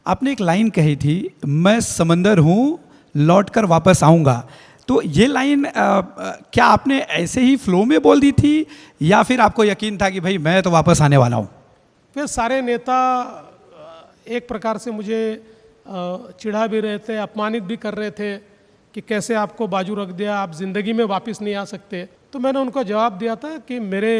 आपने एक लाइन कही थी, मैं समंदर हूँ लौट कर वापस आऊँगा। तो ये लाइन क्या आपने ऐसे ही फ्लो में बोल दी थी या फिर आपको यकीन था कि भाई मैं तो वापस आने वाला हूँ? फिर सारे नेता एक प्रकार से मुझे चिढ़ा भी रहे थे, अपमानित भी कर रहे थे कि कैसे आपको बाजू रख दिया, आप ज़िंदगी में वापस नहीं आ सकते। तो मैंने उनको जवाब दिया था कि मेरे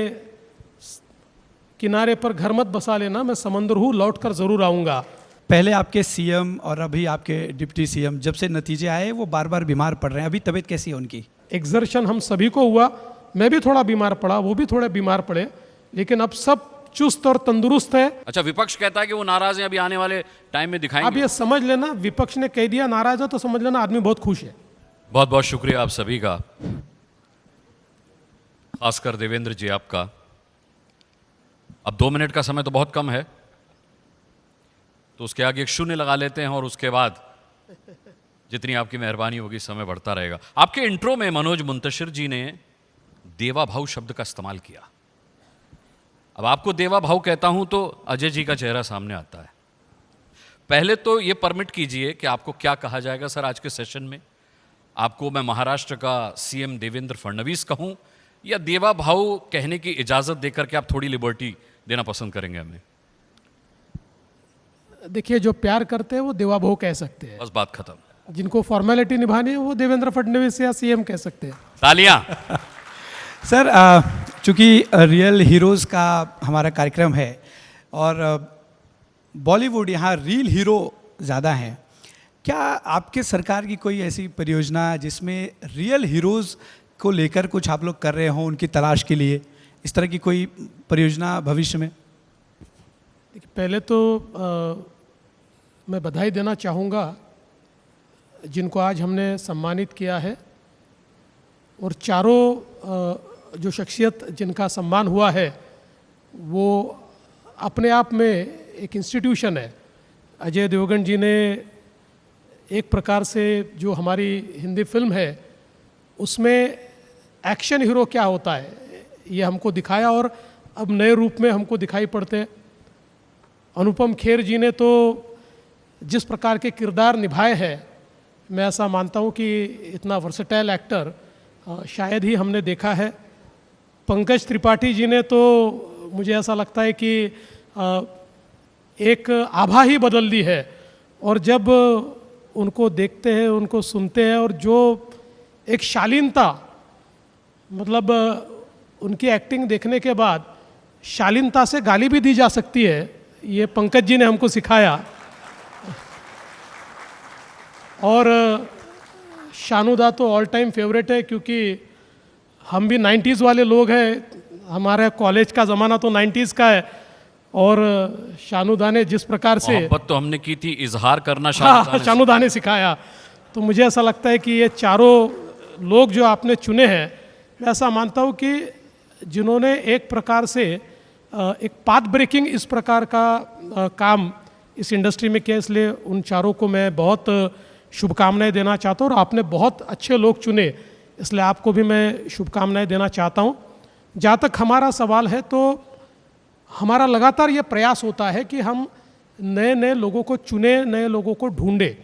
किनारे पर घर मत बसा लेना, मैं समंदर हूँ, लौट कर ज़रूर आऊँगा। पहले आपके सीएम और अभी आपके डिप्टी सीएम जब से नतीजे आए वो बार बार बीमार पड़ रहे हैं, अभी तबीयत कैसी है उनकी? एग्जर्शन हम सभी को हुआ, मैं भी थोड़ा बीमार पड़ा, वो भी थोड़े बीमार पड़े, लेकिन अब सब चुस्त और तंदुरुस्त है। अच्छा, विपक्ष कहता है कि वो नाराज हैं, अभी आने वाले टाइम में अब दिखाएंगे। ये समझ लेना, विपक्ष ने कह दिया नाराज है तो समझ लेना आदमी बहुत खुश है। बहुत बहुत शुक्रिया आप सभी का, खासकर देवेंद्र जी आपका। अब 2 मिनट का समय तो बहुत कम है, तो उसके आगे एक शून्य लगा लेते हैं और उसके बाद जितनी आपकी मेहरबानी होगी समय बढ़ता रहेगा। आपके इंट्रो में मनोज मुंतशिर जी ने देवा भाव शब्द का इस्तेमाल किया। अब आपको देवा भाव कहता हूं तो अजय जी का चेहरा सामने आता है। पहले तो ये परमिट कीजिए कि आपको क्या कहा जाएगा सर आज के सेशन में। आपको मैं महाराष्ट्र का सीएम देवेंद्र फडणवीस कहूं या देवा भाव कहने की इजाजत देकर के आप थोड़ी लिबर्टी देना पसंद करेंगे हमें? देखिए, जो प्यार करते हैं वो देवा भाव कह सकते हैं, बस बात खत्म। जिनको फॉर्मेलिटी निभानी है वो देवेंद्र फडणवीस या सीएम कह सकते हैं। तालियां। सर, चूँकि रियल हीरोज़ का हमारा कार्यक्रम है और बॉलीवुड यहाँ रियल हीरो ज़्यादा हैं, क्या आपके सरकार की कोई ऐसी परियोजना जिसमें रियल हीरोज़ को लेकर कुछ आप लोग कर रहे हों उनकी तलाश के लिए, इस तरह की कोई परियोजना भविष्य में? देखिए, पहले तो मैं बधाई देना चाहूँगा जिनको आज हमने सम्मानित किया है, और चारों जो शख्सियत जिनका सम्मान हुआ है वो अपने आप में एक इंस्टीट्यूशन है। अजय देवगन जी ने एक प्रकार से जो हमारी हिंदी फिल्म है उसमें एक्शन हीरो क्या होता है ये हमको दिखाया और अब नए रूप में हमको दिखाई पड़ते हैं। अनुपम खेर जी ने तो जिस प्रकार के किरदार निभाए हैं, मैं ऐसा मानता हूँ कि इतना वर्सेटाइल एक्टर शायद ही हमने देखा है। पंकज त्रिपाठी जी ने तो मुझे ऐसा लगता है कि एक आभा ही बदल दी है, और जब उनको देखते हैं, उनको सुनते हैं, और जो एक शालीनता, मतलब उनकी एक्टिंग देखने के बाद शालीनता से गाली भी दी जा सकती है, ये पंकज जी ने हमको सिखाया। और शानुदा तो ऑल टाइम फेवरेट है, क्योंकि हम भी 90s वाले लोग हैं, हमारे कॉलेज का ज़माना तो 90s का है, और शानुदा ने जिस प्रकार से मोहब्बत तो हमने की थी, इजहार करना शानुदा ने सिखाया। तो मुझे ऐसा लगता है कि ये चारों लोग जो आपने चुने हैं, मैं ऐसा मानता हूँ कि जिन्होंने एक प्रकार से एक पाथ ब्रेकिंग इस प्रकार का काम इस इंडस्ट्री में किया, इसलिए उन चारों को मैं बहुत शुभकामनाएं देना चाहता हूँ। और आपने बहुत अच्छे लोग चुने, इसलिए आपको भी मैं शुभकामनाएं देना चाहता हूँ। जहाँ तक हमारा सवाल है, तो हमारा लगातार ये प्रयास होता है कि हम नए नए लोगों को चुने, नए लोगों को ढूंढे।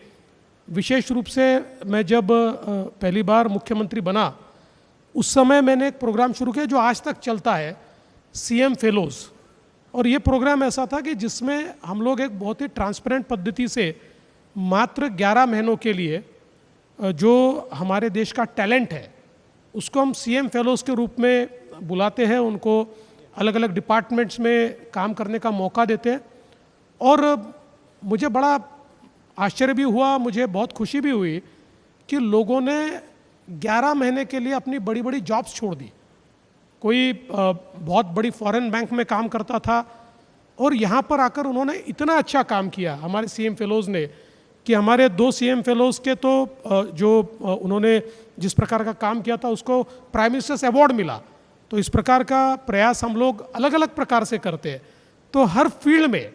विशेष रूप से मैं जब पहली बार मुख्यमंत्री बना, उस समय मैंने एक प्रोग्राम शुरू किया जो आज तक चलता है, सीएम फेलोज़। और ये प्रोग्राम ऐसा था कि जिसमें हम लोग एक बहुत ही ट्रांसपेरेंट पद्धति से मात्र 11 महीनों के लिए जो हमारे देश का टैलेंट है उसको हम सीएम फेलोज़ के रूप में बुलाते हैं, उनको अलग अलग डिपार्टमेंट्स में काम करने का मौका देते हैं। और मुझे बड़ा आश्चर्य भी हुआ, मुझे बहुत खुशी भी हुई कि लोगों ने 11 महीने के लिए अपनी बड़ी बड़ी जॉब्स छोड़ दी। कोई बहुत बड़ी फॉरेन बैंक में काम करता था और यहाँ पर आकर उन्होंने इतना अच्छा काम किया हमारे सीएम फेलोज़ ने, कि हमारे 2 सीएम फेलोज़ के तो जो उन्होंने जिस प्रकार का काम किया था उसको प्राइम मिनिस्टर्स अवार्ड मिला। तो इस प्रकार का प्रयास हम लोग अलग अलग प्रकार से करते हैं। तो हर फील्ड में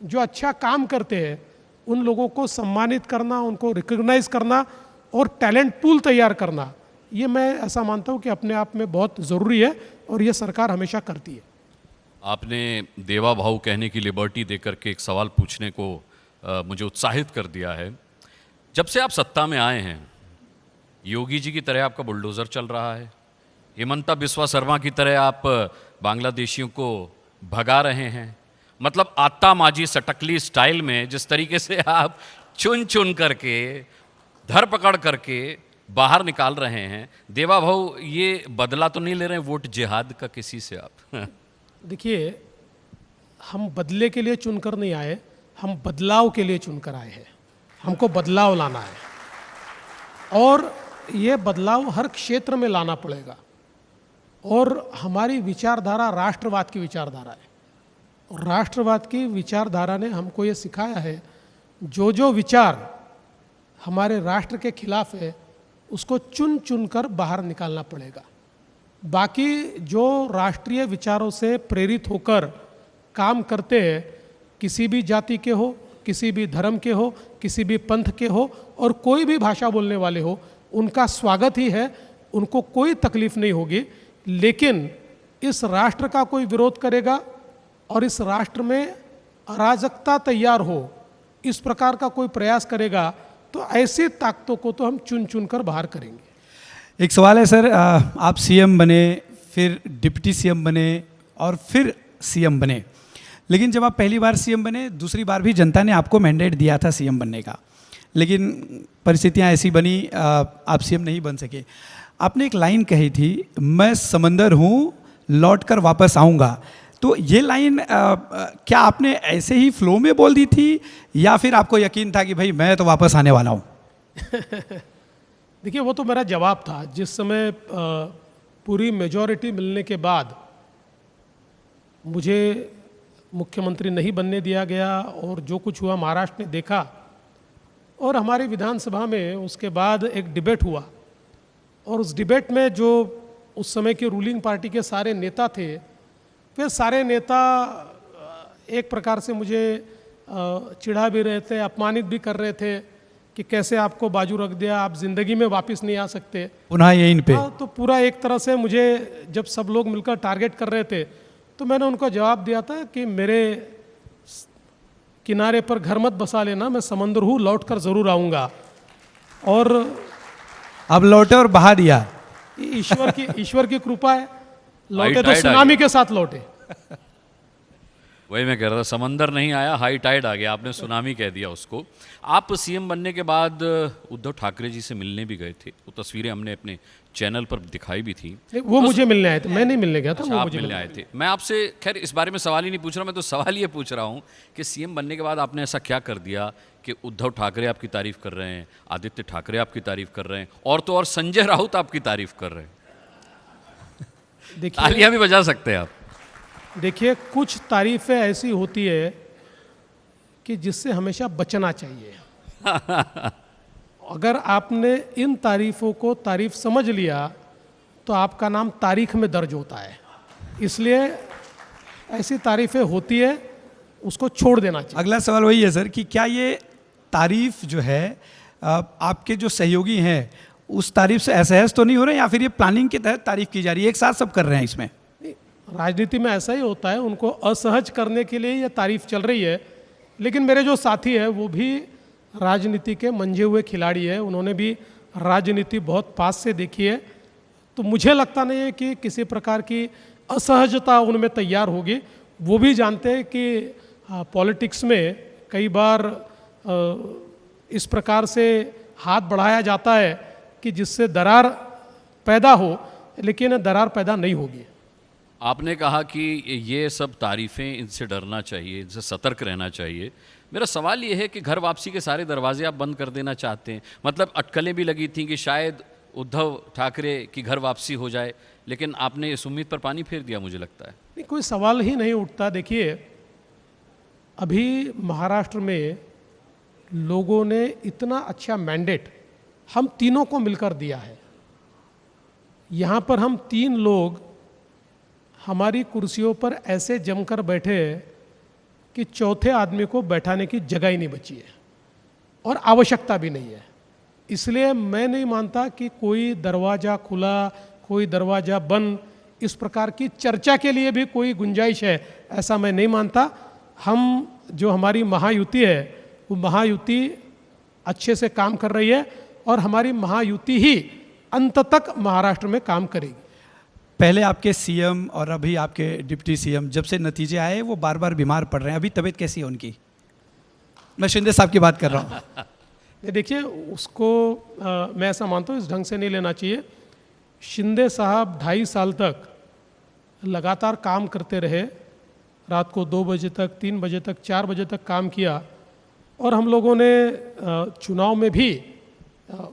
जो अच्छा काम करते हैं उन लोगों को सम्मानित करना, उनको रिकॉग्नाइज करना और टैलेंट पूल तैयार करना, ये मैं ऐसा मानता हूँ कि अपने आप में बहुत ज़रूरी है और ये सरकार हमेशा करती है। आपने देवा भाव कहने की लिबर्टी देकर के एक सवाल पूछने को मुझे उत्साहित कर दिया है। जब से आप सत्ता में आए हैं, योगी जी की तरह आपका बुलडोज़र चल रहा है, हिमंता बिस्वा शर्मा की तरह आप बांग्लादेशियों को भगा रहे हैं। मतलब आत्ता माजी सटकली स्टाइल में जिस तरीके से आप चुन चुन करके, धर पकड़ करके बाहर निकाल रहे हैं, देवा भाऊ ये बदला तो नहीं ले रहे हैं वोट जिहाद का किसी से आप? देखिए, हम बदले के लिए चुनकर नहीं आए, हम बदलाव के लिए चुनकर आए हैं। हमको बदलाव लाना है और ये बदलाव हर क्षेत्र में लाना पड़ेगा। और हमारी विचारधारा राष्ट्रवाद की विचारधारा है और राष्ट्रवाद की विचारधारा ने हमको ये सिखाया है जो विचार हमारे राष्ट्र के खिलाफ है उसको चुन चुन कर बाहर निकालना पड़ेगा। बाकी जो राष्ट्रीय विचारों से प्रेरित होकर काम करते हैं, किसी भी जाति के हो, किसी भी धर्म के हो, किसी भी पंथ के हो और कोई भी भाषा बोलने वाले हो, उनका स्वागत ही है, उनको कोई तकलीफ नहीं होगी। लेकिन इस राष्ट्र का कोई विरोध करेगा और इस राष्ट्र में अराजकता तैयार हो, इस प्रकार का कोई प्रयास करेगा, तो ऐसी ताकतों को तो हम चुन चुन कर बाहर करेंगे। एक सवाल है सर, आप सीएम बने, फिर डिप्टी सीएम बने और फिर सीएम बने, लेकिन जब आप पहली बार सीएम बने, दूसरी बार भी जनता ने आपको मैंडेट दिया था सीएम बनने का, लेकिन परिस्थितियां ऐसी बनी, आप सीएम नहीं बन सके। आपने एक लाइन कही थी, मैं समंदर हूँ लौट कर वापस आऊँगा। तो ये लाइन क्या आपने ऐसे ही फ्लो में बोल दी थी या फिर आपको यकीन था कि भाई मैं तो वापस आने वाला हूँ? देखिए, वो तो मेरा जवाब था। जिस समय पूरी मेजॉरिटी मिलने के बाद मुझे मुख्यमंत्री नहीं बनने दिया गया और जो कुछ हुआ महाराष्ट्र ने देखा, और हमारी विधानसभा में उसके बाद एक डिबेट हुआ और उस डिबेट में जो उस समय के रूलिंग पार्टी के सारे नेता थे, वे सारे नेता एक प्रकार से मुझे चिढ़ा भी रहे थे, अपमानित भी कर रहे थे कि कैसे आपको बाजू रख दिया, आप ज़िंदगी में वापस नहीं आ सकते, पुनः ये इन पे। तो पूरा एक तरह से मुझे जब सब लोग मिलकर टारगेट कर रहे थे, तो मैंने उनको जवाब दिया था कि मेरे किनारे पर घर मत बसा लेना, मैं समंदर हूँ, लौट कर ज़रूर आऊँगा। और अब लौटे और बहा दिया। ईश्वर की कृपा है, लौटे तो टाइड आ सुनामी के साथ लौटे। वही मैं कह रहा था, समंदर नहीं आया, हाई टाइड आ गया, आपने सुनामी कह दिया उसको। आप सीएम बनने के बाद उद्धव ठाकरे जी से मिलने भी गए थे, वो तस्वीरें हमने अपने चैनल पर दिखाई भी थी। वो मुझे मिलने आए थे, मैं नहीं मिलने गया था, अच्छा, वो आप मुझे मिलने आए थे। मैं आपसे खैर इस बारे में सवाल ही नहीं पूछ रहा, मैं तो सवाल ये पूछ रहा हूँ कि सीएम बनने के बाद आपने ऐसा क्या कर दिया कि उद्धव ठाकरे आपकी तारीफ कर रहे हैं, आदित्य ठाकरे आपकी तारीफ कर रहे हैं, और तो और संजय राउत आपकी तारीफ कर रहे हैं। देखिए, तालियां भी बजा सकते हैं आप। देखिए, कुछ तारीफें ऐसी होती है कि जिससे हमेशा बचना चाहिए। अगर आपने इन तारीफों को तारीफ समझ लिया तो आपका नाम तारीख में दर्ज होता है। इसलिए ऐसी तारीफें होती है, उसको छोड़ देना चाहिए। अगला सवाल वही है सर कि क्या ये तारीफ जो है आपके जो सहयोगी हैं उस तारीफ से असहज तो नहीं हो रहे, या फिर ये प्लानिंग के तहत तारीफ की जा रही है, एक साथ सब कर रहे हैं इसमें? राजनीति में ऐसा ही होता है, उनको असहज करने के लिए ये तारीफ चल रही है। लेकिन मेरे जो साथी हैं वो भी राजनीति के मंझे हुए खिलाड़ी है, उन्होंने भी राजनीति बहुत पास से देखी है, तो मुझे लगता नहीं है कि किसी प्रकार की असहजता उनमें तैयार होगी। वो भी जानते हैं कि पॉलिटिक्स में कई बार इस प्रकार से हाथ बढ़ाया जाता है कि जिससे दरार पैदा हो, लेकिन दरार पैदा नहीं होगी। आपने कहा कि ये सब तारीफ़ें, इनसे डरना चाहिए, इनसे सतर्क रहना चाहिए। मेरा सवाल ये है कि घर वापसी के सारे दरवाजे आप बंद कर देना चाहते हैं? मतलब अटकलें भी लगी थी कि शायद उद्धव ठाकरे की घर वापसी हो जाए, लेकिन आपने इस उम्मीद पर पानी फेर दिया, मुझे लगता है। नहीं, कोई सवाल ही नहीं उठता। देखिए, अभी महाराष्ट्र में लोगों ने इतना अच्छा मैंडेट हम तीनों को मिलकर दिया है। यहाँ पर हम तीन लोग हमारी कुर्सियों पर ऐसे जमकर बैठे हैं कि चौथे आदमी को बैठाने की जगह ही नहीं बची है और आवश्यकता भी नहीं है। इसलिए मैं नहीं मानता कि कोई दरवाज़ा खुला, कोई दरवाज़ा बंद, इस प्रकार की चर्चा के लिए भी कोई गुंजाइश है, ऐसा मैं नहीं मानता। हम जो हमारी महायुति है वो महायुति अच्छे से काम कर रही है और हमारी महायुति ही अंत तक महाराष्ट्र में काम करेगी। पहले आपके सीएम और अभी आपके डिप्टी सीएम जब से नतीजे आए वो बार बार बीमार पड़ रहे हैं, अभी तबीयत कैसी है उनकी? मैं शिंदे साहब की बात कर रहा हूँ। ये देखिए उसको मैं ऐसा मानता हूँ इस ढंग से नहीं लेना चाहिए। शिंदे साहब 2.5 साल तक लगातार काम करते रहे, रात को 2 बजे तक, 3 बजे तक, 4 बजे तक काम किया और हम लोगों ने चुनाव में भी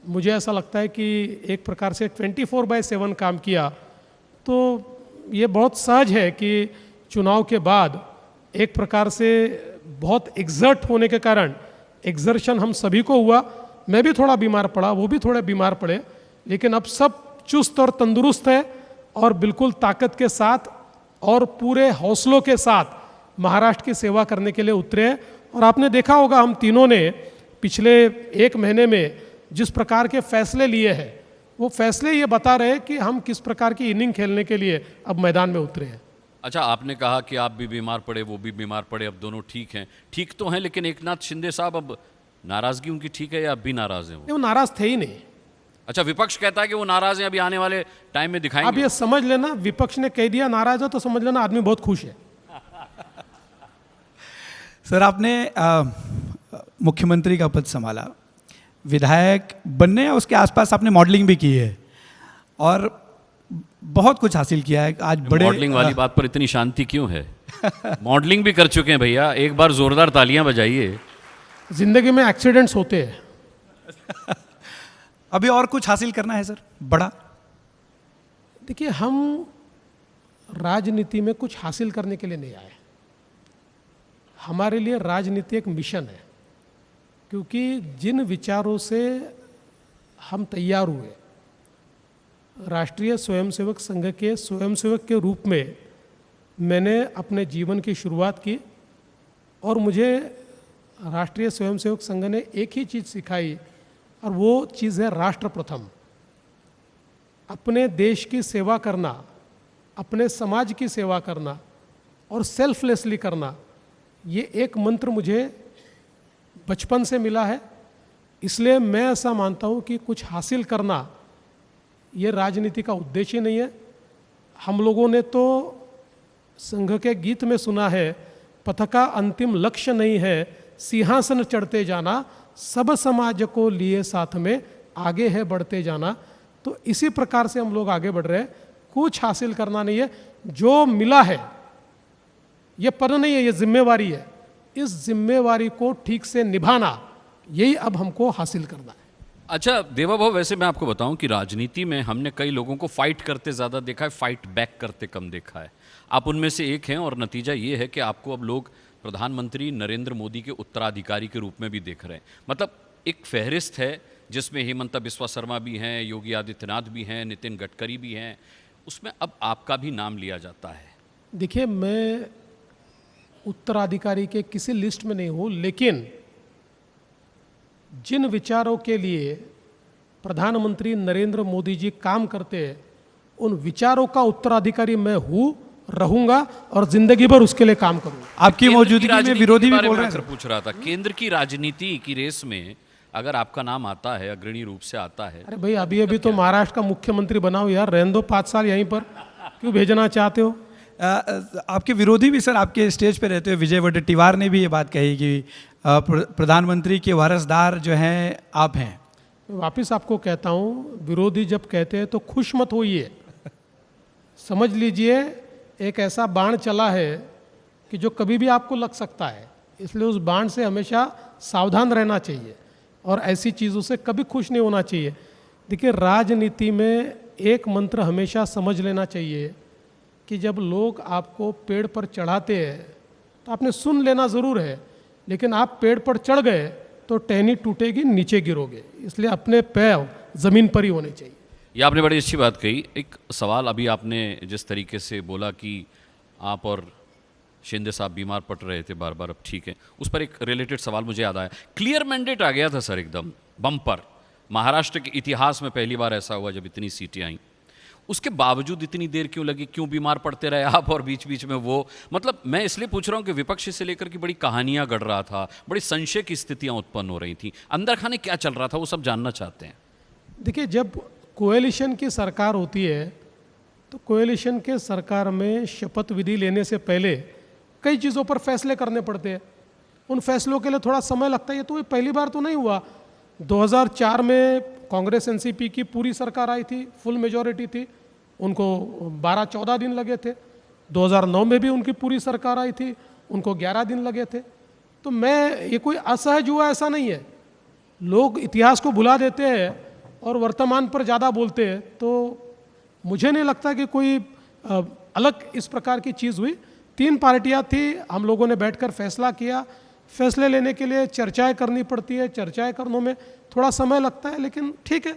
मुझे ऐसा लगता है कि एक प्रकार से 24/7 काम किया। तो ये बहुत सहज है कि चुनाव के बाद एक प्रकार से बहुत एग्जर्ट होने के कारण, एग्जर्शन हम सभी को हुआ, मैं भी थोड़ा बीमार पड़ा, वो भी थोड़े बीमार पड़े, लेकिन अब सब चुस्त और तंदुरुस्त है और बिल्कुल ताकत के साथ और पूरे हौसलों के साथ महाराष्ट्र की सेवा करने के लिए उतरे हैं। और आपने देखा होगा हम तीनों ने पिछले 1 महीने में जिस प्रकार के फैसले लिए हैं, वो फैसले ये बता रहे हैं कि हम किस प्रकार की इनिंग खेलने के लिए अब मैदान में उतरे हैं। अच्छा, आपने कहा कि आप भी बीमार पड़े, वो भी बीमार पड़े, अब दोनों ठीक हैं। ठीक तो हैं, लेकिन एकनाथ शिंदे साहब अब नाराजगी उनकी ठीक है या अब भी नाराज हैं वो नाराज थे ही नहीं। अच्छा, विपक्ष कहता है कि वो नाराज हैं, अभी आने वाले टाइम में अब दिखाएंगे। ये समझ लेना, विपक्ष ने कह दिया नाराज है तो समझ लेना आदमी बहुत खुश है। सर आपने मुख्यमंत्री का पद संभाला, विधायक बनने या उसके आसपास आपने मॉडलिंग भी की है और बहुत कुछ हासिल किया है। आज बड़े मॉडलिंग वाली बात पर इतनी शांति क्यों है? मॉडलिंग भी कर चुके हैं भैया, एक बार जोरदार तालियां बजाइए। जिंदगी में एक्सीडेंट्स होते हैं। अभी और कुछ हासिल करना है सर बड़ा? देखिए हम राजनीति में कुछ हासिल करने के लिए नहीं आए, हमारे लिए राजनीति एक मिशन है। क्योंकि जिन विचारों से हम तैयार हुए, राष्ट्रीय स्वयंसेवक संघ के स्वयंसेवक के रूप में मैंने अपने जीवन की शुरुआत की और मुझे राष्ट्रीय स्वयंसेवक संघ ने एक ही चीज़ सिखाई और वो चीज़ है राष्ट्र प्रथम। अपने देश की सेवा करना, अपने समाज की सेवा करना और सेल्फलेसली करना, ये एक मंत्र मुझे बचपन से मिला है। इसलिए मैं ऐसा मानता हूँ कि कुछ हासिल करना ये राजनीति का उद्देश्य नहीं है। हम लोगों ने तो संघ के गीत में सुना है, पथ का अंतिम लक्ष्य नहीं है सिंहासन चढ़ते जाना, सब समाज को लिए साथ में आगे है बढ़ते जाना। तो इसी प्रकार से हम लोग आगे बढ़ रहे हैं। कुछ हासिल करना नहीं है, जो मिला है ये पद नहीं है, ये जिम्मेवारी है। इस जिम्मेवारी को ठीक से निभाना, यही अब हमको हासिल करना है। अच्छा देवा भाऊ, वैसे मैं आपको बताऊं कि राजनीति में हमने कई लोगों को फाइट करते ज़्यादा देखा है, फाइट बैक करते कम देखा है। आप उनमें से एक हैं और नतीजा ये है कि आपको अब लोग प्रधानमंत्री नरेंद्र मोदी के उत्तराधिकारी के रूप में भी देख रहे हैं। मतलब एक फहरिस्त है जिसमें हेमंता बिस्वा शर्मा भी हैं, योगी आदित्यनाथ भी हैं, नितिन गडकरी भी हैं, उसमें अब आपका भी नाम लिया जाता है। देखिए मैं उत्तराधिकारी के किसी लिस्ट में नहीं हूँ, लेकिन जिन विचारों के लिए प्रधानमंत्री नरेंद्र मोदी जी काम करते हैं, उन विचारों का उत्तराधिकारी मैं हूँ, रहूंगा और जिंदगी भर उसके लिए काम करूंगा। आपकी मौजूदगी में विरोधी भी बोल रहे हैं। पूछ रहा था, केंद्र की राजनीति की रेस में अगर आपका नाम आता है, अग्रणी रूप से आता है। अरे भाई अभी अभी तो महाराष्ट्र का मुख्यमंत्री बनाओ यार, रहने दो 5 साल यहीं पर, क्यों भेजना चाहते हो? आपके विरोधी भी सर आपके स्टेज पे रहते हुए विजय वडेट्टीवार ने भी ये बात कही कि प्रधानमंत्री के वारसदार जो हैं आप हैं। वापिस आपको कहता हूँ, विरोधी जब कहते हैं तो खुश मत होइए। समझ लीजिए एक ऐसा बाण चला है कि जो कभी भी आपको लग सकता है, इसलिए उस बाण से हमेशा सावधान रहना चाहिए और ऐसी चीज़ों से कभी खुश नहीं होना चाहिए। देखिए राजनीति में एक मंत्र हमेशा समझ लेना चाहिए कि जब लोग आपको पेड़ पर चढ़ाते हैं तो आपने सुन लेना ज़रूर है, लेकिन आप पेड़ पर चढ़ गए तो टहनी टूटेगी, नीचे गिरोगे। इसलिए अपने पैर ज़मीन पर ही होने चाहिए। ये आपने बड़ी अच्छी बात कही। एक सवाल अभी आपने जिस तरीके से बोला कि आप और शिंदे साहब बीमार पड़ रहे थे बार बार, अब ठीक है, उस पर एक रिलेटेड सवाल मुझे याद आया। क्लियर मैंडेट आ गया था सर, एकदम बम्पर। महाराष्ट्र के इतिहास में पहली बार ऐसा हुआ जब इतनी सीटें आई। उसके बावजूद इतनी देर क्यों लगी, क्यों बीमार पड़ते रहे आप और बीच बीच में वो? मतलब मैं इसलिए पूछ रहा हूँ कि विपक्ष से लेकर की बड़ी कहानियां गढ़ रहा था, बड़ी संशय की स्थितियां उत्पन्न हो रही थी, अंदर खाने क्या चल रहा था वो सब जानना चाहते हैं। देखिए, जब कोएलिशन की सरकार होती है तो कोएलिशन के सरकार में शपथ विधि लेने से पहले कई चीज़ों पर फैसले करने पड़ते हैं। उन फैसलों के लिए थोड़ा समय लगता है। ये तो पहली बार तो नहीं हुआ। 2004 में कांग्रेस एनसीपी की पूरी सरकार आई थी, फुल मेजॉरिटी थी, उनको 12-14 दिन लगे थे। 2009 में भी उनकी पूरी सरकार आई थी, उनको 11 दिन लगे थे। तो ये कोई असहज हुआ ऐसा नहीं है। लोग इतिहास को भुला देते हैं और वर्तमान पर ज़्यादा बोलते हैं, तो मुझे नहीं लगता कि कोई अलग इस प्रकार की चीज़ हुई। 3 पार्टियां थी, हम लोगों ने बैठकर फैसला किया। फैसले लेने के लिए चर्चाएं करनी पड़ती है, चर्चाएं करने में थोड़ा समय लगता है, लेकिन ठीक है।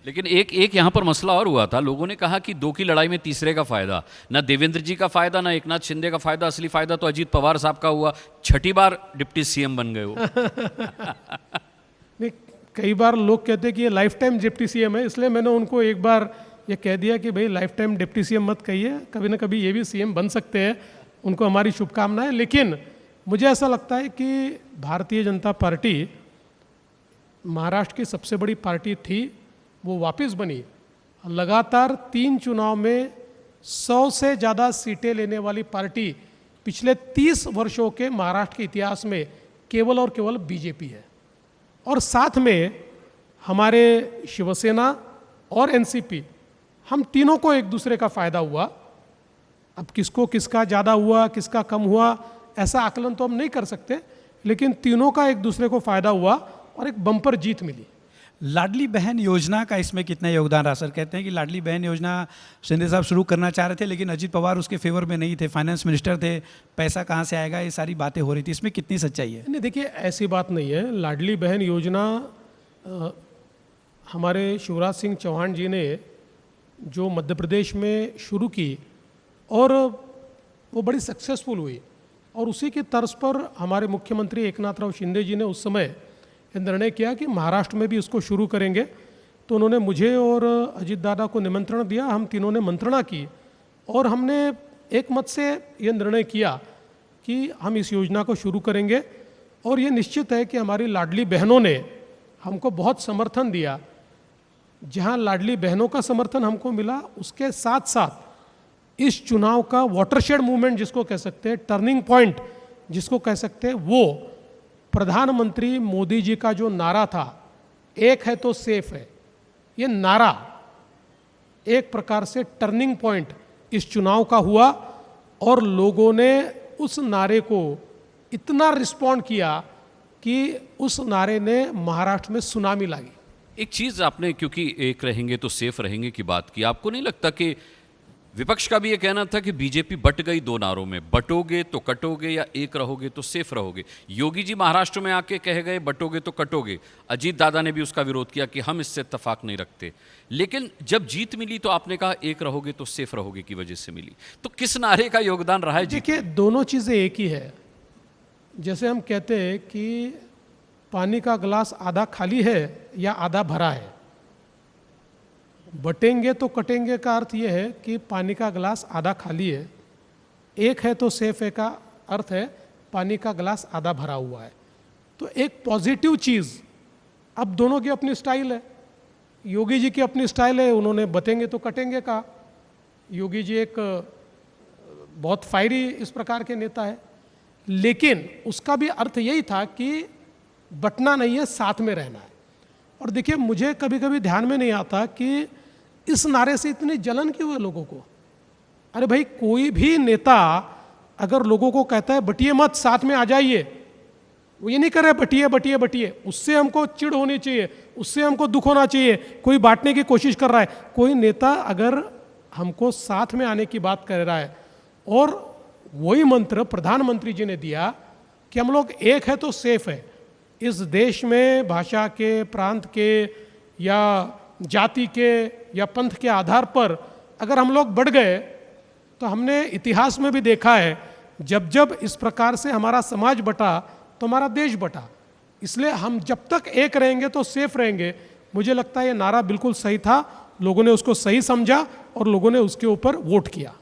लेकिन एक यहाँ पर मसला और हुआ था। लोगों ने कहा कि 2 की लड़ाई में तीसरे का फायदा, ना देवेंद्र जी का फायदा, ना एकनाथ शिंदे का फायदा, असली फायदा तो अजीत पवार साहब का हुआ। 6ठी बार डिप्टी सीएम बन गए वो। नहीं, कई बार लोग कहते हैं कि ये लाइफ टाइम डिप्टी सीएम है, इसलिए मैंने उनको एक बार ये कह दिया कि भाई लाइफ टाइम डिप्टी सीएम मत कहिए, कभी ना कभी ये भी सीएम बन सकते हैं। उनको हमारी शुभकामनाएं। लेकिन मुझे ऐसा लगता है कि भारतीय जनता पार्टी महाराष्ट्र की सबसे बड़ी पार्टी थी, वो वापस बनी। लगातार 3 चुनाव में 100 से ज़्यादा सीटें लेने वाली पार्टी पिछले 30 वर्षों के महाराष्ट्र के इतिहास में केवल और केवल बीजेपी है। और साथ में हमारे शिवसेना और एनसीपी, हम तीनों को एक दूसरे का फायदा हुआ। अब किसको किसका ज़्यादा हुआ, किसका कम हुआ, ऐसा आकलन तो हम नहीं कर सकते, लेकिन तीनों का एक दूसरे को फायदा हुआ और एक बम्पर जीत मिली। लाडली बहन योजना का इसमें कितना योगदान रहा? सर कहते हैं कि लाडली बहन योजना शिंदे साहब शुरू करना चाह रहे थे, लेकिन अजीत पवार उसके फेवर में नहीं थे, फाइनेंस मिनिस्टर थे, पैसा कहाँ से आएगा, ये सारी बातें हो रही थी। इसमें कितनी सच्चाई है? नहीं, देखिए, ऐसी बात नहीं है। लाडली बहन योजना हमारे शिवराज सिंह चौहान जी ने जो मध्य प्रदेश में शुरू की और वो बड़ी सक्सेसफुल हुई, और उसी की तर्ज पर हमारे मुख्यमंत्री एकनाथ राव शिंदे जी ने उस समय निर्णय किया कि महाराष्ट्र में भी इसको शुरू करेंगे। तो उन्होंने मुझे और अजीत दादा को निमंत्रण दिया, हम तीनों ने मंत्रणा की और हमने एक मत से ये निर्णय किया कि हम इस योजना को शुरू करेंगे। और ये निश्चित है कि हमारी लाडली बहनों ने हमको बहुत समर्थन दिया। जहाँ लाडली बहनों का समर्थन हमको मिला, उसके साथ साथ इस चुनाव का वाटरशेड मूवमेंट जिसको कह सकते हैं, टर्निंग पॉइंट जिसको कह सकते हैं, वो प्रधानमंत्री मोदी जी का जो नारा था, एक है तो सेफ है, ये नारा एक प्रकार से टर्निंग पॉइंट इस चुनाव का हुआ। और लोगों ने उस नारे को इतना रिस्पॉन्ड किया कि उस नारे ने महाराष्ट्र में सुनामी लागी। एक चीज आपने, क्योंकि एक रहेंगे तो सेफ रहेंगे की बात की, आपको नहीं लगता कि विपक्ष का भी ये कहना था कि बीजेपी बट गई 2 नारों में, बटोगे तो कटोगे या एक रहोगे तो सेफ रहोगे। योगी जी महाराष्ट्र में आके कह गए बटोगे तो कटोगे। अजीत दादा ने भी उसका विरोध किया कि हम इससे इत्तेफाक नहीं रखते। लेकिन जब जीत मिली तो आपने कहा एक रहोगे तो सेफ रहोगे की वजह से मिली। तो किस नारे का योगदान रहा है? देखिए, दोनों चीज़ें एक ही है। जैसे हम कहते हैं कि पानी का गिलास आधा खाली है या आधा भरा है, बटेंगे तो कटेंगे का अर्थ ये है कि पानी का गिलास आधा खाली है, एक है तो सेफ है का अर्थ है पानी का गिलास आधा भरा हुआ है। तो एक पॉजिटिव चीज़, अब दोनों की अपनी स्टाइल है। योगी जी की अपनी स्टाइल है, उन्होंने बटेंगे तो कटेंगे कहा। योगी जी एक बहुत फायरी इस प्रकार के नेता है, लेकिन उसका भी अर्थ यही था कि बटना नहीं है, साथ में रहना है। और देखिए, मुझे कभी कभी ध्यान में नहीं आता कि इस नारे से इतनी जलन क्यों है लोगों को। अरे भाई, कोई भी नेता अगर लोगों को कहता है बटिए मत, साथ में आ जाइए, वो ये नहीं कर रहे बटिए बटिए बटिए, उससे हमको चिढ़ होनी चाहिए, उससे हमको दुख होना चाहिए। कोई बांटने की कोशिश कर रहा है, कोई नेता अगर हमको साथ में आने की बात कर रहा है, और वही मंत्र प्रधानमंत्री जी ने दिया कि हम लोग एक है तो सेफ है। इस देश में भाषा के, प्रांत के या जाति के या पंथ के आधार पर अगर हम लोग बढ़ गए, तो हमने इतिहास में भी देखा है, जब जब इस प्रकार से हमारा समाज बटा तो हमारा देश बटा। इसलिए हम जब तक एक रहेंगे तो सेफ रहेंगे। मुझे लगता है ये नारा बिल्कुल सही था, लोगों ने उसको सही समझा और लोगों ने उसके ऊपर वोट किया।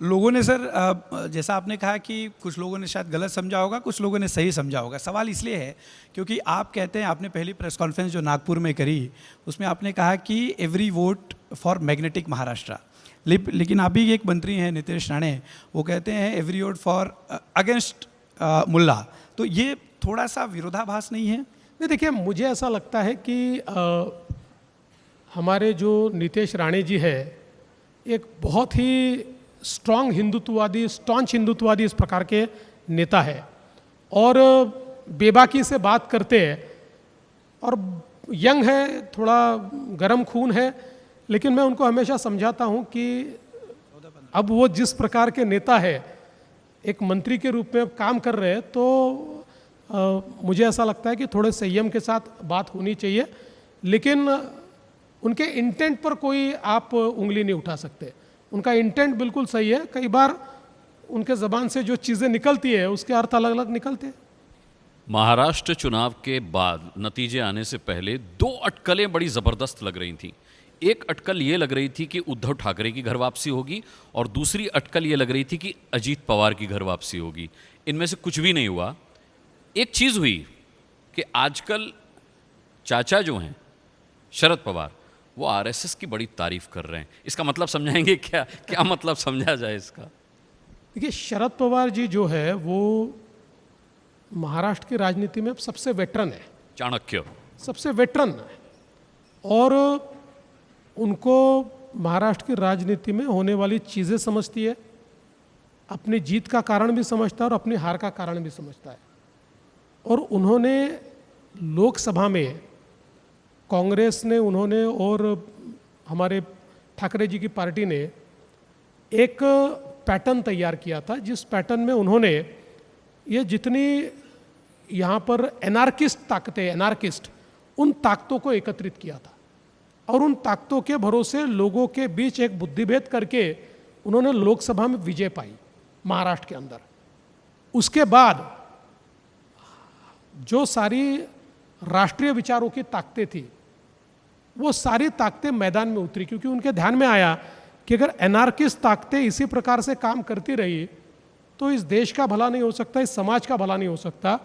लोगों ने सर जैसा आपने कहा कि कुछ लोगों ने शायद गलत समझा होगा, कुछ लोगों ने सही समझा होगा। सवाल इसलिए है क्योंकि आप कहते हैं, आपने पहली प्रेस कॉन्फ्रेंस जो नागपुर में करी उसमें आपने कहा कि every vote for magnetic Maharashtra, लेकिन अभी एक मंत्री हैं नीतीश राणे, वो कहते हैं एवरी वोट फॉर अगेंस्ट मुल्ला। तो ये थोड़ा सा विरोधाभास नहीं है? नहीं, देखिए मुझे ऐसा लगता है कि हमारे जो नीतीश राणे जी है एक बहुत ही स्ट्रांग हिंदुत्ववादी, स्टॉन्च हिंदुत्ववादी इस प्रकार के नेता है और बेबाकी से बात करते हैं और यंग है, थोड़ा गर्म खून है, लेकिन मैं उनको हमेशा समझाता हूं कि अब वो जिस प्रकार के नेता है, एक मंत्री के रूप में काम कर रहे हैं, तो मुझे ऐसा लगता है कि थोड़े संयम के साथ बात होनी चाहिए, लेकिन उनके इंटेंट पर कोई आप उंगली नहीं उठा सकते। उनका इंटेंट बिल्कुल सही है, कई बार उनके ज़बान से जो चीज़ें निकलती है उसके अर्थ अलग अलग निकलते हैं। महाराष्ट्र चुनाव के बाद नतीजे आने से पहले दो अटकलें बड़ी ज़बरदस्त लग रही थी। एक अटकल ये लग रही थी कि उद्धव ठाकरे की घर वापसी होगी और दूसरी अटकल ये लग रही थी कि अजीत पवार की घर वापसी होगी। इनमें से कुछ भी नहीं हुआ। एक चीज़ हुई कि आजकल चाचा जो हैं शरद पवार, वो आरएसएस की बड़ी तारीफ कर रहे हैं। इसका मतलब समझाएंगे क्या? क्या मतलब समझा जाए इसका? देखिए, शरद पवार जी जो है वो महाराष्ट्र की राजनीति में सबसे वेटरन है, चाणक्य सबसे वेटरन है और उनको महाराष्ट्र की राजनीति में होने वाली चीज़ें समझती है, अपनी जीत का कारण भी समझता है और अपनी हार का कारण भी समझता है। और उन्होंने लोकसभा में कांग्रेस ने, उन्होंने और हमारे ठाकरे जी की पार्टी ने एक पैटर्न तैयार किया था, जिस पैटर्न में उन्होंने ये जितनी यहाँ पर एनार्किस्ट ताकतें, एनार्किस्ट, उन ताकतों को एकत्रित किया था और उन ताकतों के भरोसे लोगों के बीच एक बुद्धिभेद करके उन्होंने लोकसभा में विजय पाई महाराष्ट्र के अंदर। उसके बाद जो सारी राष्ट्रीय विचारों की ताकतें थी वो सारी ताकतें मैदान में उतरी, क्योंकि उनके ध्यान में आया कि अगर एनार्किस्ट ताकतें इसी प्रकार से काम करती रही तो इस देश का भला नहीं हो सकता, इस समाज का भला नहीं हो सकता।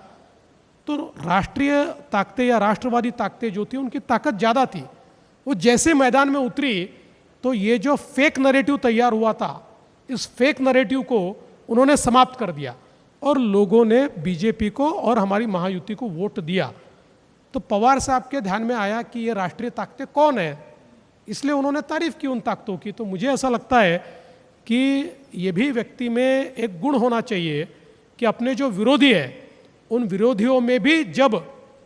तो राष्ट्रीय ताकतें या राष्ट्रवादी ताकतें जो थी उनकी ताकत ज़्यादा थी। वो जैसे मैदान में उतरी तो ये जो फेक नैरेटिव तैयार हुआ था, इस फेक नैरेटिव को उन्होंने समाप्त कर दिया और लोगों ने बीजेपी को और हमारी महायुति को वोट दिया। तो पवार साहब के ध्यान में आया कि ये राष्ट्रीय ताकतें कौन है, इसलिए उन्होंने तारीफ की उन ताकतों की। तो मुझे ऐसा लगता है कि ये भी व्यक्ति में एक गुण होना चाहिए कि अपने जो विरोधी है उन विरोधियों में भी जब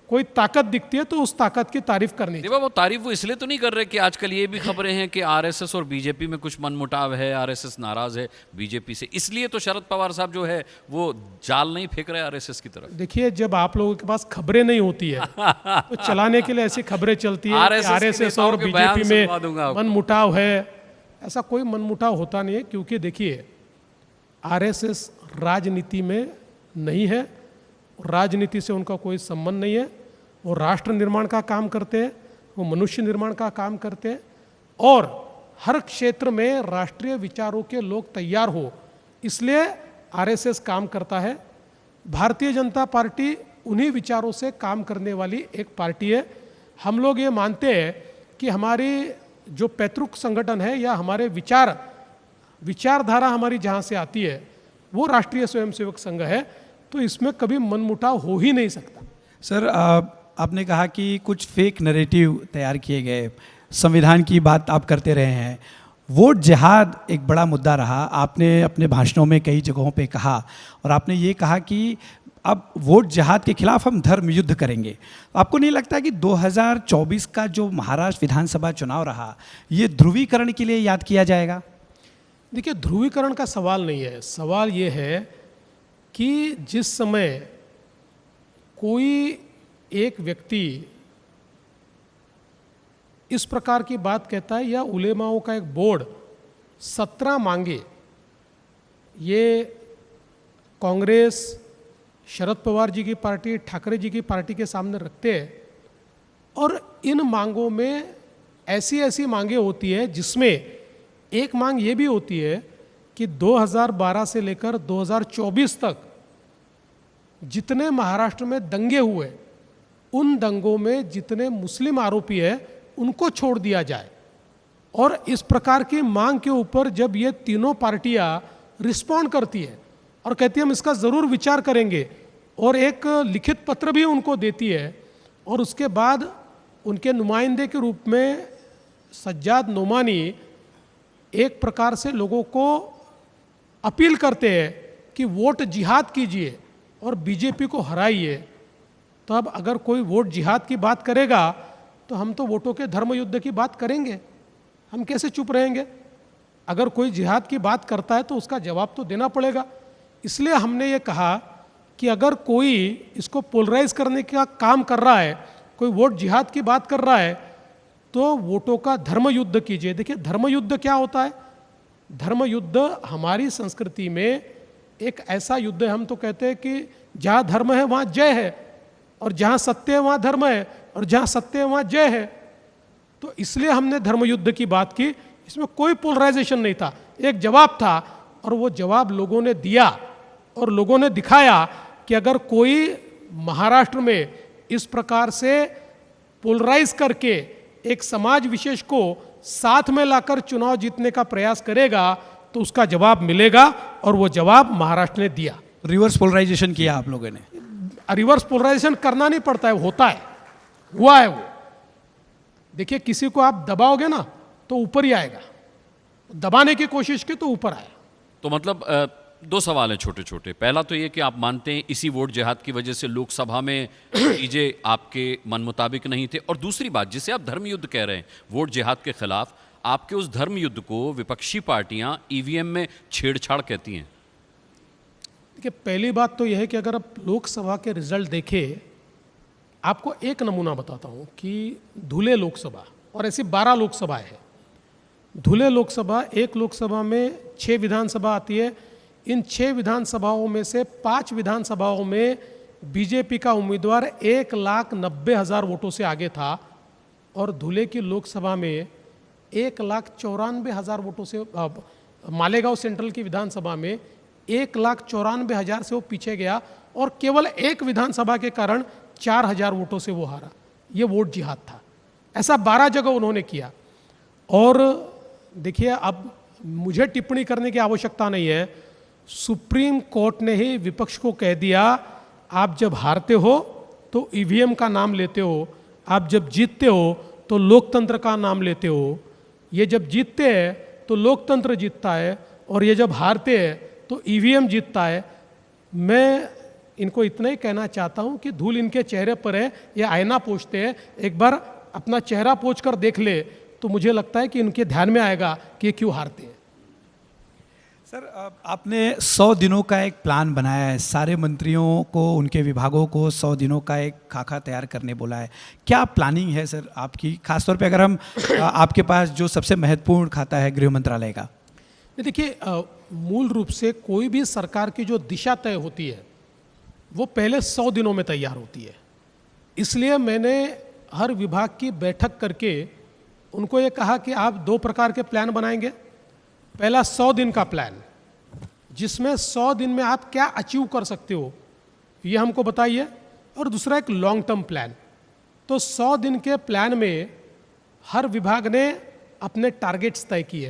कोई ताकत दिखती है तो उस ताकत की तारीफ करनी चाहिए। देखो, वो तारीफ वो इसलिए तो नहीं कर रहे कि आजकल ये भी खबरें हैं कि आरएसएस और बीजेपी में कुछ मनमुटाव है, आरएसएस नाराज है बीजेपी से, इसलिए तो शरद पवार साहब जो है वो जाल नहीं फेंक रहे आरएसएस की तरफ। देखिए, जब आप लोगों के पास खबरें नहीं होती है तो चलाने के लिए ऐसी खबरें चलती है कि आरएसएस और बीजेपी में मनमुटाव है। ऐसा कोई मनमुटाव होता नहीं है, क्योंकि देखिए आरएसएस राजनीति में नहीं है, राजनीति से उनका कोई संबंध नहीं है। वो राष्ट्र निर्माण का काम करते हैं, वो मनुष्य निर्माण का काम करते हैं और हर क्षेत्र में राष्ट्रीय विचारों के लोग तैयार हो, इसलिए आरएसएस काम करता है। भारतीय जनता पार्टी उन्हीं विचारों से काम करने वाली एक पार्टी है। हम लोग ये मानते हैं कि हमारी जो पैतृक संगठन है या हमारे विचारधारा हमारी जहाँ से आती है वो राष्ट्रीय स्वयंसेवक संघ है, तो इसमें कभी मनमुटाव हो ही नहीं सकता। सर, आपने कहा कि कुछ फेक नैरेटिव तैयार किए गए, संविधान की बात आप करते रहे हैं, वोट जिहाद एक बड़ा मुद्दा रहा। आपने अपने भाषणों में कई जगहों पे कहा और आपने ये कहा कि अब वोट जिहाद के खिलाफ हम धर्म युद्ध करेंगे। आपको नहीं लगता कि 2024 का जो महाराष्ट्र विधानसभा चुनाव रहा ये ध्रुवीकरण के लिए याद किया जाएगा? देखिए, ध्रुवीकरण का सवाल नहीं है, सवाल ये है कि जिस समय कोई एक व्यक्ति इस प्रकार की बात कहता है या उलेमाओं का एक बोर्ड 17 मांगे ये कांग्रेस, शरद पवार जी की पार्टी, ठाकरे जी की पार्टी के सामने रखते हैं और इन मांगों में ऐसी ऐसी मांगे होती है जिसमें एक मांग ये भी होती है कि 2012 से लेकर 2024 तक जितने महाराष्ट्र में दंगे हुए, उन दंगों में जितने मुस्लिम आरोपी हैं उनको छोड़ दिया जाए। और इस प्रकार की मांग के ऊपर जब ये तीनों पार्टियां रिस्पॉन्ड करती है और कहती है हम इसका ज़रूर विचार करेंगे, और एक लिखित पत्र भी उनको देती है, और उसके बाद उनके नुमाइंदे के रूप में सज्जाद नोमानी एक प्रकार से लोगों को अपील करते हैं कि वोट जिहाद कीजिए और बीजेपी को हराइए। तो अब अगर कोई वोट जिहाद की बात करेगा तो हम तो वोटों के धर्म युद्ध की बात करेंगे, हम कैसे चुप रहेंगे? अगर कोई जिहाद की बात करता है तो उसका जवाब तो देना पड़ेगा। इसलिए हमने ये कहा कि अगर कोई इसको पोलराइज करने का काम कर रहा है, कोई वोट जिहाद की बात कर रहा है, तो वोटों का धर्म युद्ध कीजिए। देखिए धर्म युद्ध क्या होता है? धर्म युद्ध हमारी संस्कृति में एक ऐसा युद्ध है, हम तो कहते हैं कि जहाँ धर्म है वहाँ जय है, और जहाँ सत्य है वहाँ धर्म है, और जहाँ सत्य है वहाँ जय है। तो इसलिए हमने धर्म युद्ध की बात की। इसमें कोई पोलराइजेशन नहीं था, एक जवाब था, और वो जवाब लोगों ने दिया और लोगों ने दिखाया कि अगर कोई महाराष्ट्र में इस प्रकार से पोलराइज करके एक समाज विशेष को साथ में लाकर चुनाव जीतने का प्रयास करेगा तो उसका जवाब मिलेगा, और वो जवाब महाराष्ट्र ने दिया। रिवर्स पोलराइजेशन किया आप लोगों ने? रिवर्स पोलराइजेशन करना नहीं पड़ता है, होता है, हुआ है वो। देखिए किसी को आप दबाओगे ना तो ऊपर ही आएगा, दबाने की कोशिश की तो ऊपर आया। तो मतलब दो सवाल हैं छोटे छोटे। पहला तो ये कि आप मानते हैं इसी वोट जिहाद की वजह से लोकसभा में चीजें आपके मन मुताबिक नहीं थे, और दूसरी बात जिसे आप धर्म युद्ध कह रहे हैं वोट जिहाद के खिलाफ, आपके उस धर्म युद्ध को विपक्षी पार्टियां ईवीएम में छेड़छाड़ कहती हैं। देखिए पहली बात तो यह है कि अगर आप लोकसभा के रिजल्ट देखें, आपको एक नमूना बताता हूं कि धुले लोकसभा, और ऐसी 12 लोकसभाएं हैं। धुले लोकसभा, एक लोकसभा में 6 विधानसभा आती है। इन 6 विधानसभाओं में से 5 विधानसभाओं में बीजेपी का उम्मीदवार 1,90,000 वोटों से आगे था, और धुले की लोकसभा में 1,94,000 वोटों से, मालेगांव सेंट्रल की विधानसभा में 1,94,000 से वो पीछे गया, और केवल एक विधानसभा के कारण 4,000 वोटों से वो हारा। ये वोट जिहाद था। ऐसा 12 जगह उन्होंने किया। और देखिए अब मुझे टिप्पणी करने की आवश्यकता नहीं है, सुप्रीम कोर्ट ने ही विपक्ष को कह दिया आप जब हारते हो तो ईवीएम का नाम लेते हो, आप जब जीतते हो तो लोकतंत्र का नाम लेते हो। ये जब जीतते हैं तो लोकतंत्र जीतता है, और ये जब हारते हैं तो ईवीएम जीतता है। मैं इनको इतना ही कहना चाहता हूँ कि धूल इनके चेहरे पर है, ये आईना पोंछते हैं, एक बार अपना चेहरा पोंछ कर देख ले तो मुझे लगता है कि इनके ध्यान में आएगा कि ये क्यों हारते हैं। सर आपने 100 दिनों का एक प्लान बनाया है, सारे मंत्रियों को, उनके विभागों को 100 दिनों का एक खाका तैयार करने बोला है। क्या प्लानिंग है सर आपकी, खासतौर पे अगर हम आपके पास जो सबसे महत्वपूर्ण खाता है गृह मंत्रालय का? देखिए मूल रूप से कोई भी सरकार की जो दिशा तय होती है वो पहले 100 दिनों में तैयार होती है। इसलिए मैंने हर विभाग की बैठक करके उनको ये कहा कि आप 2 प्रकार के प्लान बनाएंगे। पहला 100 दिन का प्लान, जिसमें 100 दिन में आप क्या अचीव कर सकते हो ये हमको बताइए, और दूसरा एक लॉन्ग टर्म प्लान। तो 100 दिन के प्लान में हर विभाग ने अपने टारगेट्स तय किए।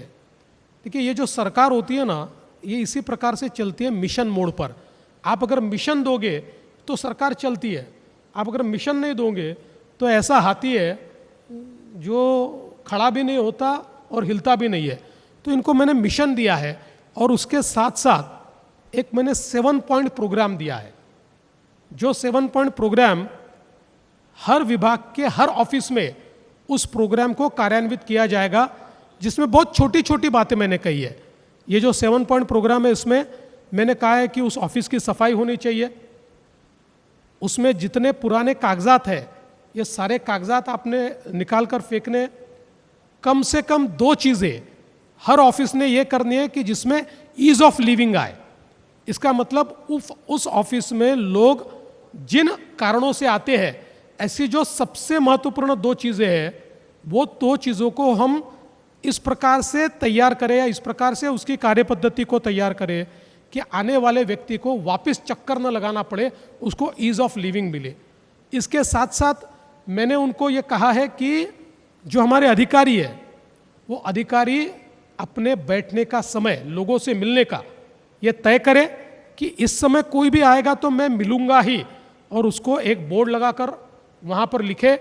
देखिए ये जो सरकार होती है ना, ये इसी प्रकार से चलती है मिशन मोड पर। आप अगर मिशन दोगे तो सरकार चलती है, आप अगर मिशन नहीं दोगे तो ऐसा हाथी है जो खड़ा भी नहीं होता और हिलता भी नहीं है। तो इनको मैंने मिशन दिया है, और उसके साथ साथ एक मैंने 7 पॉइंट प्रोग्राम दिया है। जो 7 पॉइंट प्रोग्राम हर विभाग के हर ऑफिस में उस प्रोग्राम को कार्यान्वित किया जाएगा, जिसमें बहुत छोटी छोटी बातें मैंने कही है। ये जो 7 पॉइंट प्रोग्राम है, इसमें मैंने कहा है कि उस ऑफिस की सफाई होनी चाहिए, उसमें जितने पुराने कागजात हैं ये सारे कागजात आपने निकाल कर फेंकने। कम से कम 2 चीज़ें हर ऑफिस ने ये करनी है कि जिसमें ईज ऑफ लिविंग आए। इसका मतलब उस ऑफिस में लोग जिन कारणों से आते हैं, ऐसी जो सबसे महत्वपूर्ण 2 चीज़ें हैं वो दो चीज़ों को हम इस प्रकार से तैयार करें या इस प्रकार से उसकी कार्यपद्धति को तैयार करें कि आने वाले व्यक्ति को वापस चक्कर न लगाना पड़े, उसको ईज़ ऑफ लिविंग मिले। इसके साथ साथ मैंने उनको ये कहा है कि जो हमारे अधिकारी है वो अधिकारी अपने बैठने का समय, लोगों से मिलने का ये तय करे कि इस समय कोई भी आएगा तो मैं मिलूंगा ही, और उसको एक बोर्ड लगाकर वहाँ पर लिखे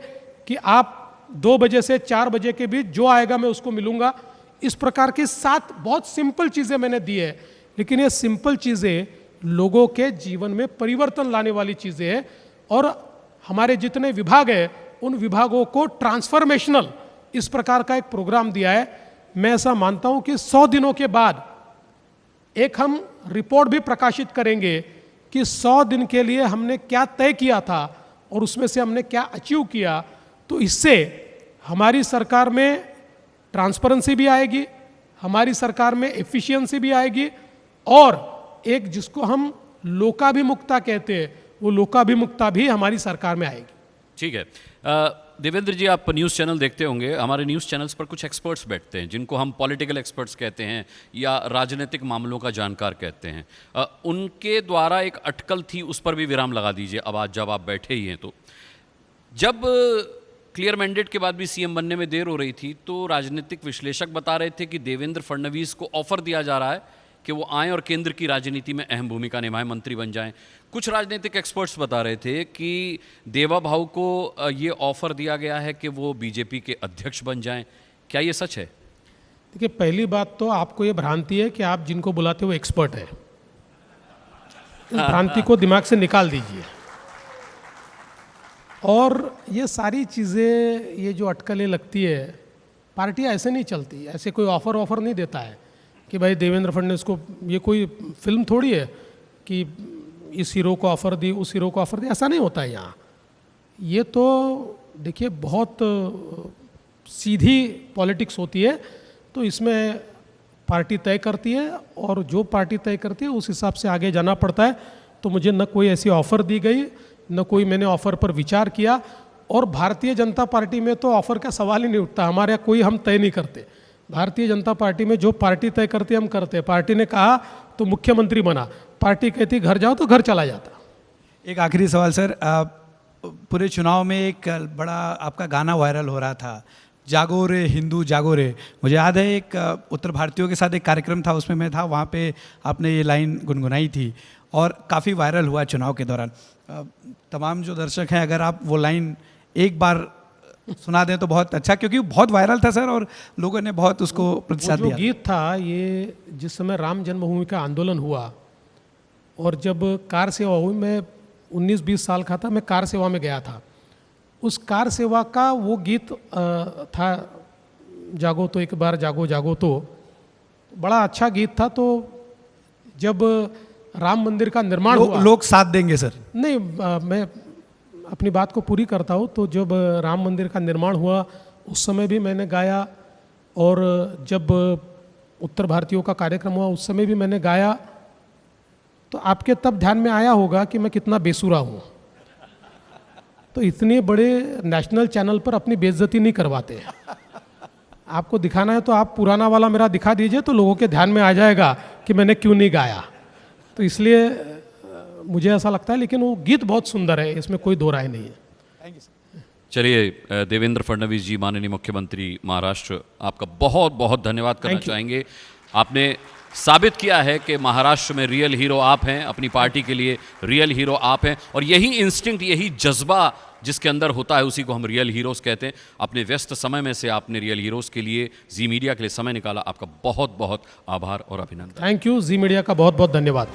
कि आप 2 बजे से 4 बजे के बीच जो आएगा मैं उसको मिलूंगा। इस प्रकार की 7 बहुत सिंपल चीज़ें मैंने दी है, लेकिन ये सिंपल चीज़ें लोगों के जीवन में परिवर्तन लाने वाली चीज़ें हैं। और हमारे जितने विभाग हैं उन विभागों को ट्रांसफॉर्मेशनल इस प्रकार का एक प्रोग्राम दिया है। मैं ऐसा मानता हूँ कि 100 दिनों के बाद एक हम रिपोर्ट भी प्रकाशित करेंगे कि 100 दिन के लिए हमने क्या तय किया था और उसमें से हमने क्या अचीव किया। तो इससे हमारी सरकार में ट्रांसपेरेंसी भी आएगी, हमारी सरकार में एफिशिएंसी भी आएगी, और एक जिसको हम लोकाभिमुखता कहते हैं वो लोकाभिमुखता भी हमारी सरकार में आएगी। ठीक है। देवेंद्र जी, आप न्यूज़ चैनल देखते होंगे। हमारे न्यूज़ चैनल्स पर कुछ एक्सपर्ट्स बैठते हैं जिनको हम पॉलिटिकल एक्सपर्ट्स कहते हैं या राजनीतिक मामलों का जानकार कहते हैं। उनके द्वारा एक अटकल थी, उस पर भी विराम लगा दीजिए अब आज जब आप बैठे ही हैं। तो जब क्लियर मैंडेट के बाद भी सीएम बनने में देर हो रही थी तो राजनीतिक विश्लेषक बता रहे थे कि देवेंद्र फडणवीस को ऑफर दिया जा रहा है कि वो आएँ और केंद्र की राजनीति में अहम भूमिका निभाएं, मंत्री बन जाएं। कुछ राजनीतिक एक्सपर्ट्स बता रहे थे कि देवा भाऊ को ये ऑफर दिया गया है कि वो बीजेपी के अध्यक्ष बन जाएं। क्या ये सच है? देखिए, पहली बात तो आपको ये भ्रांति है कि आप जिनको बुलाते हो एक्सपर्ट है। इस भ्रांति को दिमाग से निकाल दीजिए। और ये सारी चीज़ें, ये जो अटकलें लगती है, पार्टी ऐसे नहीं चलती। ऐसे कोई ऑफर नहीं देता है कि भाई देवेंद्र फडणवीस को, ये कोई फिल्म थोड़ी है कि इस हीरो को ऑफर दी, उस हीरो को ऑफर दी। ऐसा नहीं होता है यहाँ। ये तो देखिए बहुत सीधी पॉलिटिक्स होती है। तो इसमें पार्टी तय करती है और जो पार्टी तय करती है उस हिसाब से आगे जाना पड़ता है। तो मुझे न कोई ऐसी ऑफ़र दी गई, न कोई मैंने ऑफ़र पर विचार किया। और भारतीय जनता पार्टी में तो ऑफ़र का सवाल ही नहीं उठता। हमारे यहाँ कोई हम तय नहीं करते। भारतीय जनता पार्टी में जो पार्टी तय करती है हम करते हैं। पार्टी ने कहा तो मुख्यमंत्री बना, पार्टी कहती घर जाओ तो घर चला जाता। एक आखिरी सवाल सर, पूरे चुनाव में एक बड़ा आपका गाना वायरल हो रहा था, जागो रे हिंदू जागो रे। मुझे याद है एक उत्तर भारतीयों के साथ एक कार्यक्रम था, उसमें मैं था, वहाँ पे आपने ये लाइन गुनगुनाई थी और काफ़ी वायरल हुआ चुनाव के दौरान। तमाम जो दर्शक हैं, अगर आप वो लाइन एक बार सुना दें तो बहुत अच्छा, क्योंकि बहुत वायरल था सर और लोगों ने बहुत उसको प्रतिसाद दिया। जो गीत था ये, जिस समय राम जन्मभूमि का आंदोलन हुआ और जब कार सेवा हुई, मैं 19-20 साल का था, मैं कार सेवा में गया था। उस कार सेवा का वो गीत था, जागो तो एक बार जागो जागो तो, बड़ा अच्छा गीत था। तो जब राम मंदिर का निर्माण हुआ, लोग साथ देंगे सर? नहीं, मैं अपनी बात को पूरी करता हूँ। तो जब राम मंदिर का निर्माण हुआ उस समय भी मैंने गाया, और जब उत्तर भारतीयों का कार्यक्रम हुआ उस समय भी मैंने गाया। तो आपके तब ध्यान में आया होगा कि मैं कितना बेसुरा हूँ। तो इतने बड़े नेशनल चैनल पर अपनी बेइज्जती नहीं करवाते। आपको दिखाना है तो आप पुराना वाला मेरा दिखा दीजिए, तो लोगों के ध्यान में आ जाएगा कि मैंने क्यों नहीं गाया। तो इसलिए मुझे ऐसा लगता है, लेकिन वो गीत बहुत सुंदर है, इसमें कोई दो राय नहीं है। Thank you sir. चलिए, देवेंद्र फडणवीस जी, माननीय मुख्यमंत्री महाराष्ट्र, आपका बहुत बहुत धन्यवाद करना चाहेंगे। आपने साबित किया है कि महाराष्ट्र में रियल हीरो आप हैं, अपनी पार्टी के लिए रियल हीरो आप हैं, और यही इंस्टिंक्ट, यही जज्बा जिसके अंदर होता है उसी को हम रियल हीरोज़ कहते हैं। अपने व्यस्त समय में से आपने रियल हीरोज़ के लिए, जी मीडिया के लिए समय निकाला। आपका बहुत बहुत आभार और अभिनंदन। Thank you. जी मीडिया का बहुत बहुत धन्यवाद।